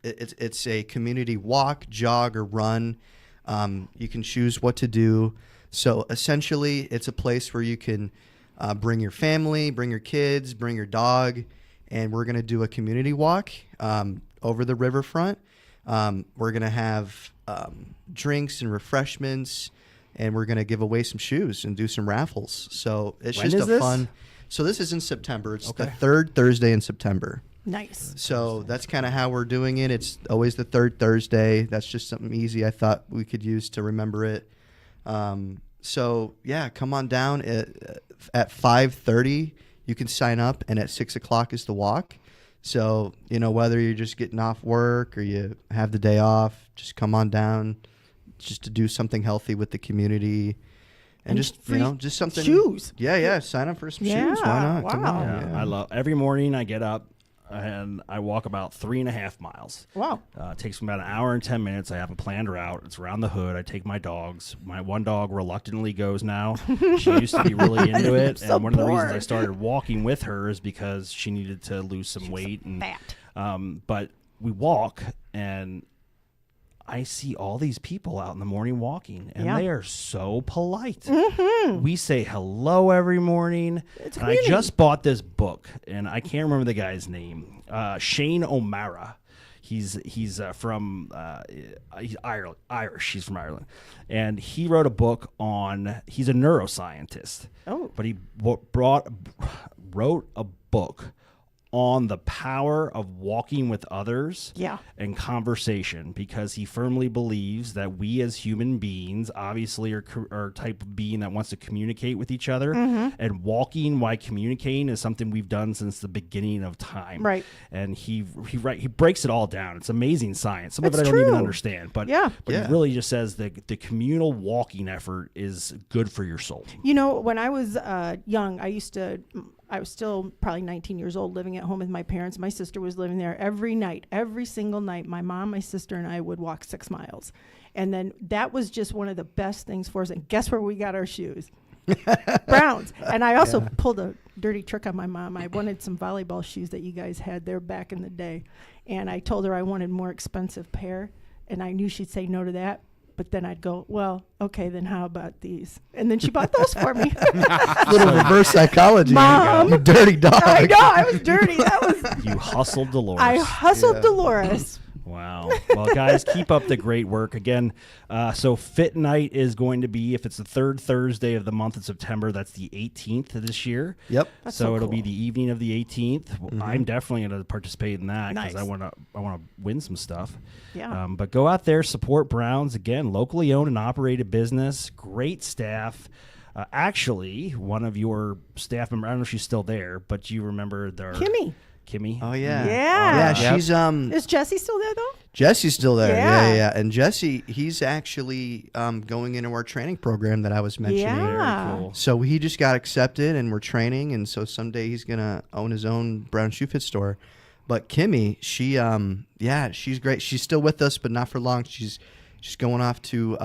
Speaker 4: It's a community walk, jog, or run. You can choose what to do. So essentially, it's a place where you can bring your family, bring your kids, bring your dog, and we're going to do a community walk over the riverfront. We're going to have drinks and refreshments, and we're going to give away some shoes and do some raffles. So it's
Speaker 1: When
Speaker 4: just
Speaker 1: is
Speaker 4: a
Speaker 1: this?
Speaker 4: fun. So this is in September. It's the
Speaker 1: Okay.
Speaker 4: third Thursday in September.
Speaker 2: Nice.
Speaker 4: So that's kind of how we're doing it. It's always the third Thursday. That's just something easy I thought we could use to remember it. So yeah, come on down at 5:30. You can sign up, and at 6 o'clock is the walk. So whether you're just getting off work or you have the day off, just come on down, just to do something healthy with the community, and just
Speaker 2: free
Speaker 4: just something.
Speaker 2: shoes.
Speaker 4: Yeah. Sign up for some
Speaker 2: Yeah,
Speaker 4: shoes. Why not? Come
Speaker 2: wow.
Speaker 4: on.
Speaker 1: Yeah, I love every morning I get up and I walk about 3.5 miles.
Speaker 2: Wow.
Speaker 1: It takes me about an hour and 10 minutes. I have a planned route. It's around the hood. I take my dogs. My one dog reluctantly goes now. She used to be really into it.
Speaker 2: So
Speaker 1: And one of the reasons
Speaker 2: bored.
Speaker 1: I started walking with her is because she needed to lose some weight. And
Speaker 2: Fat.
Speaker 1: but we walk, and I see all these people out in the morning walking, and
Speaker 2: Yeah.
Speaker 1: they are so polite. We say hello every morning.
Speaker 2: It's a
Speaker 1: And I
Speaker 2: community.
Speaker 1: just bought this book, and I can't remember the guy's name. Shane O'Mara. He's from he's Irish. He's from Ireland, and he wrote a book on. He's a neuroscientist.
Speaker 2: Oh.
Speaker 1: But he wrote a book on the power of walking with others
Speaker 2: Yeah.
Speaker 1: and conversation, because he firmly believes that we as human beings obviously are a type of being that wants to communicate with each other, and walking while communicating is something we've done since the beginning of time.
Speaker 2: Right.
Speaker 1: And he breaks it all down. It's amazing science. Some of it
Speaker 2: It's
Speaker 1: I don't even
Speaker 2: true.
Speaker 1: understand, but
Speaker 2: Yeah.
Speaker 1: he really just says that the communal walking effort is good for your soul.
Speaker 2: When I was young, I was still probably 19 years old, living at home with my parents. My sister was living there every night, every single night. My mom, my sister, and I would walk 6 miles. And then that was just one of the best things for us. And guess where we got our shoes? Browns. And I also pulled a dirty trick on my mom. I wanted some volleyball shoes that you guys had there back in the day. And I told her I wanted more expensive pair. And I knew she'd say no to that. But then I'd go, well, okay, then how about these? And then she bought those for me.
Speaker 4: Little reverse psychology.
Speaker 2: Mom.
Speaker 4: You dirty dog.
Speaker 2: I know, I was dirty. That was
Speaker 1: You hustled Dolores.
Speaker 2: I hustled
Speaker 4: Yeah.
Speaker 2: Dolores.
Speaker 1: Wow. Well, guys, keep up the great work. Again, so Fit Night is going to be, if it's the third Thursday of the month of September, that's the 18th of this year.
Speaker 4: Yep.
Speaker 2: That's
Speaker 1: So
Speaker 2: so
Speaker 1: it'll be
Speaker 2: cool.
Speaker 1: the evening of the 18th. I'm definitely going to participate in that because
Speaker 2: Nice.
Speaker 1: I want to win some stuff.
Speaker 2: Yeah.
Speaker 1: But go out there, support Browns. Again, locally owned and operated business, great staff. Actually, one of your staff members, I don't know if she's still there, but you remember Kimmy.
Speaker 4: Oh yeah.
Speaker 2: Yeah.
Speaker 4: Yeah, she's
Speaker 2: Is Jesse still there though?
Speaker 4: Jesse's still there.
Speaker 2: Yeah.
Speaker 4: Yeah. And Jesse, he's actually going into our training program that I was mentioning.
Speaker 2: Yeah.
Speaker 1: Very cool.
Speaker 4: So he just got accepted, and we're training, and so someday he's gonna own his own Brown Shoe Fit store. But Kimmy, she's great. She's still with us, but not for long. She's going off to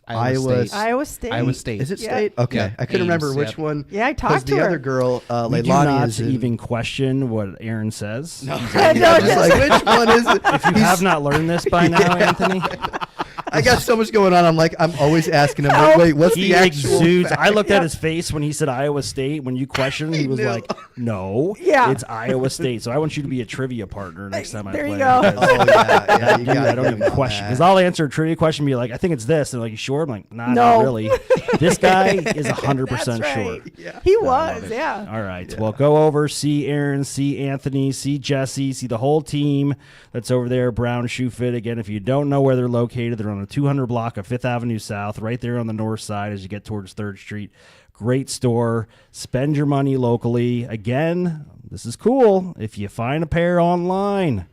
Speaker 4: Iowa.
Speaker 3: State.
Speaker 2: Iowa State.
Speaker 3: Iowa State.
Speaker 4: Is it
Speaker 2: Yeah.
Speaker 4: state? Okay,
Speaker 3: Yeah.
Speaker 4: I couldn't
Speaker 3: Ames,
Speaker 4: remember which
Speaker 3: yep.
Speaker 4: one.
Speaker 2: Yeah, I
Speaker 4: 'cause
Speaker 2: talked to
Speaker 4: the
Speaker 2: her.
Speaker 4: other girl,
Speaker 1: We do
Speaker 4: Leilani,
Speaker 1: not
Speaker 4: is in.
Speaker 1: even question what Aaron says.
Speaker 4: Yeah, just like, which one is it?
Speaker 1: If you have not learned this by now, Anthony,
Speaker 4: I got so much going on. I'm always asking him, wait, what's
Speaker 1: He
Speaker 4: the actual
Speaker 1: exudes.
Speaker 4: fact?
Speaker 1: I looked at his face when he said Iowa State. When you questioned, he was
Speaker 4: knew.
Speaker 1: like, "No,
Speaker 2: Yeah.
Speaker 1: it's Iowa State." So I want you to be a trivia partner next time I
Speaker 2: There
Speaker 1: play.
Speaker 2: you go.
Speaker 1: because
Speaker 4: Oh, yeah, you
Speaker 1: Dude,
Speaker 4: gotta
Speaker 1: I don't
Speaker 4: get
Speaker 1: even
Speaker 4: him on
Speaker 1: question
Speaker 4: that.
Speaker 1: because I'll answer a trivia question and be like, "I think it's this," and like, "You sure?" I'm like, "Nah,
Speaker 2: No.
Speaker 1: not really." This guy is 100%
Speaker 2: That's right.
Speaker 1: sure.
Speaker 4: Yeah.
Speaker 2: He
Speaker 1: I love
Speaker 2: was,
Speaker 1: it.
Speaker 2: yeah.
Speaker 1: All right. Well, go over, see Aaron, see Anthony, see Jesse, see the whole team that's over there, Brown Shoe Fit. Again, if you don't know where they're located, they're on the 200 block of 5th Avenue South, right there on the north side as you get towards 3rd Street. Great store. Spend your money locally. Again, this is cool. If you find a pair online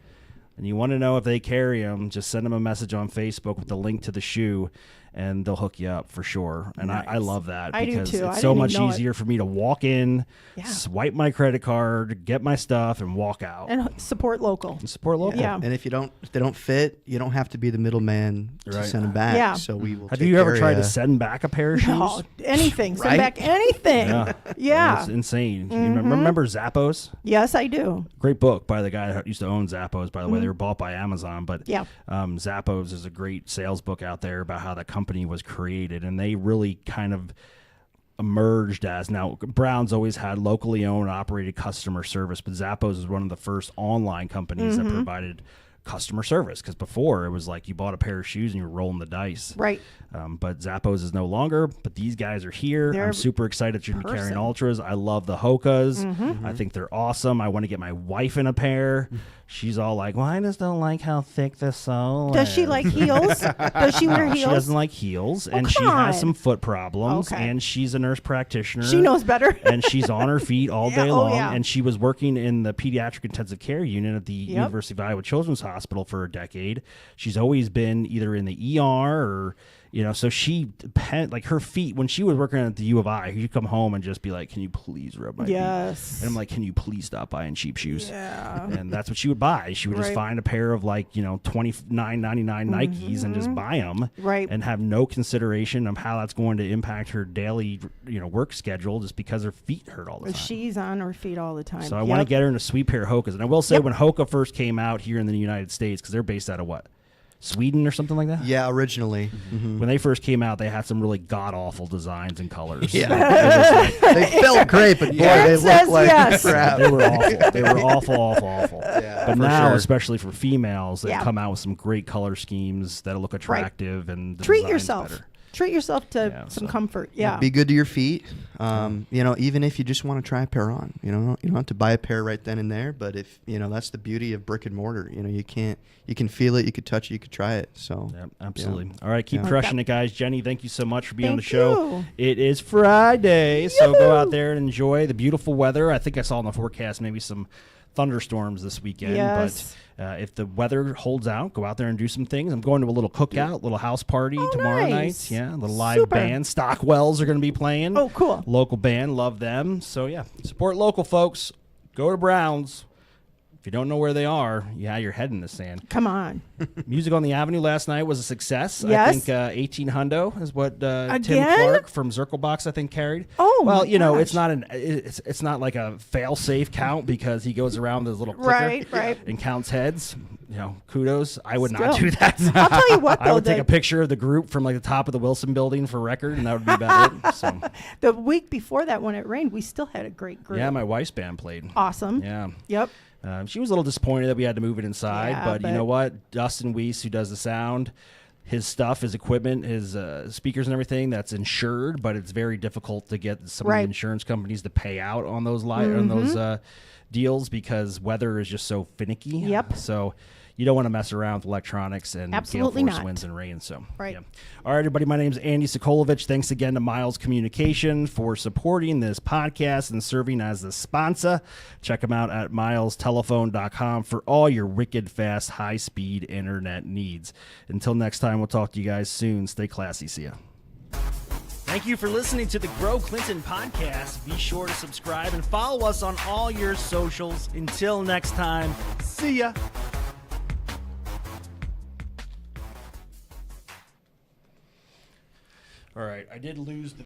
Speaker 1: and you want to know if they carry them, just send them a message on Facebook with the link to the shoe, and they'll hook you up for sure. And I love that
Speaker 2: I do
Speaker 1: because
Speaker 2: too. I
Speaker 1: it's so
Speaker 2: didn't
Speaker 1: much
Speaker 2: even know it.
Speaker 1: easier for me to walk in,
Speaker 2: Yeah.
Speaker 1: swipe my credit card, get my stuff, and walk out.
Speaker 2: And support local.
Speaker 1: And support local.
Speaker 2: Yeah.
Speaker 4: And if they don't fit, you don't have to be the middleman to
Speaker 1: Right.
Speaker 4: send them back.
Speaker 2: Yeah.
Speaker 4: So we will.
Speaker 1: Have
Speaker 4: take
Speaker 1: you ever
Speaker 4: care
Speaker 1: tried
Speaker 4: of
Speaker 1: to
Speaker 4: ya.
Speaker 1: send back a pair of shoes?
Speaker 2: No, anything. Send
Speaker 4: Right?
Speaker 2: back anything.
Speaker 1: Yeah.
Speaker 2: Yeah.
Speaker 1: It's insane. You remember Zappos?
Speaker 2: Yes, I do.
Speaker 1: Great book by the guy that used to own Zappos, by the way. They were bought by Amazon. But
Speaker 2: Yeah.
Speaker 1: Zappos is a great sales book out there about how the company was created. And they really kind of emerged as, now Brown's always had locally owned operated customer service, but Zappos is one of the first online companies that provided customer service, because before it was like you bought a pair of shoes and you were rolling the dice.
Speaker 2: Right.
Speaker 1: But Zappos is no longer, but these guys are here.
Speaker 2: They're
Speaker 1: I'm super excited you're carrying
Speaker 2: person.
Speaker 1: Ultras. I love the Hokas. I think they're awesome. I want to get my wife in a pair. She's all like, well, I just don't like how thick the sole
Speaker 2: Does she
Speaker 1: is."
Speaker 2: like heels? Does she wear
Speaker 1: No,
Speaker 2: heels?
Speaker 1: she doesn't like heels, and she
Speaker 2: come
Speaker 1: has
Speaker 2: on.
Speaker 1: some foot problems,
Speaker 2: Okay.
Speaker 1: and she's a nurse practitioner.
Speaker 2: She knows better.
Speaker 1: And she's on her feet all
Speaker 2: Yeah,
Speaker 1: day
Speaker 2: oh,
Speaker 1: long,
Speaker 2: yeah.
Speaker 1: and she was working in the pediatric intensive care unit at the University of Iowa Children's Hospital for a decade. She's always been either in the ER or, so she, like her feet, when she was working at the U of I, she'd come home and just be like, can you please rub my feet?
Speaker 2: Yes.
Speaker 1: And I'm like, can you please stop buying cheap shoes?
Speaker 2: Yeah.
Speaker 1: And that's what she would buy. She would just
Speaker 2: Right.
Speaker 1: find a pair of like, $29.99 Nikes and just buy them.
Speaker 2: Right.
Speaker 1: And have no consideration of how that's going to impact her daily, work schedule just because her feet hurt all the time.
Speaker 2: She's on her feet all the time.
Speaker 1: So I want to get her in a sweet pair of Hokas. And I will say when Hoka first came out here in the United States, because they're based out of what? Sweden or something like that?
Speaker 4: Yeah, originally.
Speaker 1: When they first came out, they had some really god-awful designs and colors.
Speaker 4: Yeah. They felt great, but boy,
Speaker 2: Aaron
Speaker 4: they
Speaker 2: says
Speaker 4: looked like
Speaker 2: yes.
Speaker 4: crap.
Speaker 1: They were awful. They were awful.
Speaker 4: Yeah,
Speaker 1: But
Speaker 4: for
Speaker 1: now,
Speaker 4: sure.
Speaker 1: especially for females, they've
Speaker 2: Yeah.
Speaker 1: come out with some great color schemes that look attractive and the
Speaker 2: Treat
Speaker 1: design's
Speaker 2: yourself.
Speaker 1: better.
Speaker 2: Treat yourself to
Speaker 1: Yeah,
Speaker 2: some
Speaker 1: so-
Speaker 2: comfort. Yeah.
Speaker 4: Be good to your feet. Even if you just want to try a pair on, you don't have to buy a pair right then and there. But if that's the beauty of brick and mortar. You can feel it, you could touch it, you could try it. So
Speaker 1: Yep, absolutely. All right, keep
Speaker 4: Yeah.
Speaker 1: crushing it, guys. Jenny, thank you so much for being on the
Speaker 2: Thank
Speaker 1: show.
Speaker 2: you.
Speaker 1: It is Friday, so go out there and enjoy the beautiful weather. I think I saw in the forecast maybe some thunderstorms this weekend.
Speaker 2: Yes.
Speaker 1: But if the weather holds out, go out there and do some things. I'm going to a little cookout, little house party
Speaker 2: Oh,
Speaker 1: tomorrow
Speaker 2: nice.
Speaker 1: night. Yeah, a little live
Speaker 2: Super.
Speaker 1: band. Stockwells are going to be playing.
Speaker 2: Oh, cool.
Speaker 1: Local band, love them. So yeah, support local folks. Go to Browns. If you don't know where they are, you have your head in the sand.
Speaker 2: Come on.
Speaker 1: Music on the Avenue last night was a success. I
Speaker 2: Yes.
Speaker 1: think 18 hundo is what Tim
Speaker 2: Again?
Speaker 1: Clark from Zirkelbox I think carried.
Speaker 2: Oh,
Speaker 1: well,
Speaker 2: my
Speaker 1: it's
Speaker 2: gosh.
Speaker 1: not it's not like a fail-safe count because he goes around with his little clicker
Speaker 2: Right.
Speaker 1: and counts heads. Kudos. I would not
Speaker 2: Still.
Speaker 1: do that.
Speaker 2: I'll tell you what,
Speaker 1: I
Speaker 2: though,
Speaker 1: would take a picture of the group from like the top of the Wilson building for record, and that would be about it. So
Speaker 2: The week before that, when it rained, we still had a great group.
Speaker 1: yeah, my wife's band played.
Speaker 2: Awesome.
Speaker 1: Yeah.
Speaker 2: Yep.
Speaker 1: She was a little disappointed that we had to move it inside,
Speaker 2: Yeah,
Speaker 1: but you
Speaker 2: but-
Speaker 1: know what? Dustin Weiss, who does the sound, his stuff, his equipment, his speakers and everything, that's insured, but it's very difficult to get some of
Speaker 2: Right.
Speaker 1: the insurance companies to pay out on those on those deals because weather is just so finicky.
Speaker 2: Yep.
Speaker 1: So you don't want to mess around with electronics and
Speaker 2: Absolutely
Speaker 1: gale force
Speaker 2: not.
Speaker 1: winds and rain. So
Speaker 2: Right.
Speaker 1: yeah. All right, everybody. My name is Andy Sokolovich. Thanks again to Miles Communication for supporting this podcast and serving as the sponsor. Check them out at milestelephone.com for all your wicked fast, high-speed internet needs. Until next time, we'll talk to you guys soon. Stay classy. See ya. Thank you for listening to the Grow Clinton podcast. Be sure to subscribe and follow us on all your socials. Until next time, see ya. All right, I did lose the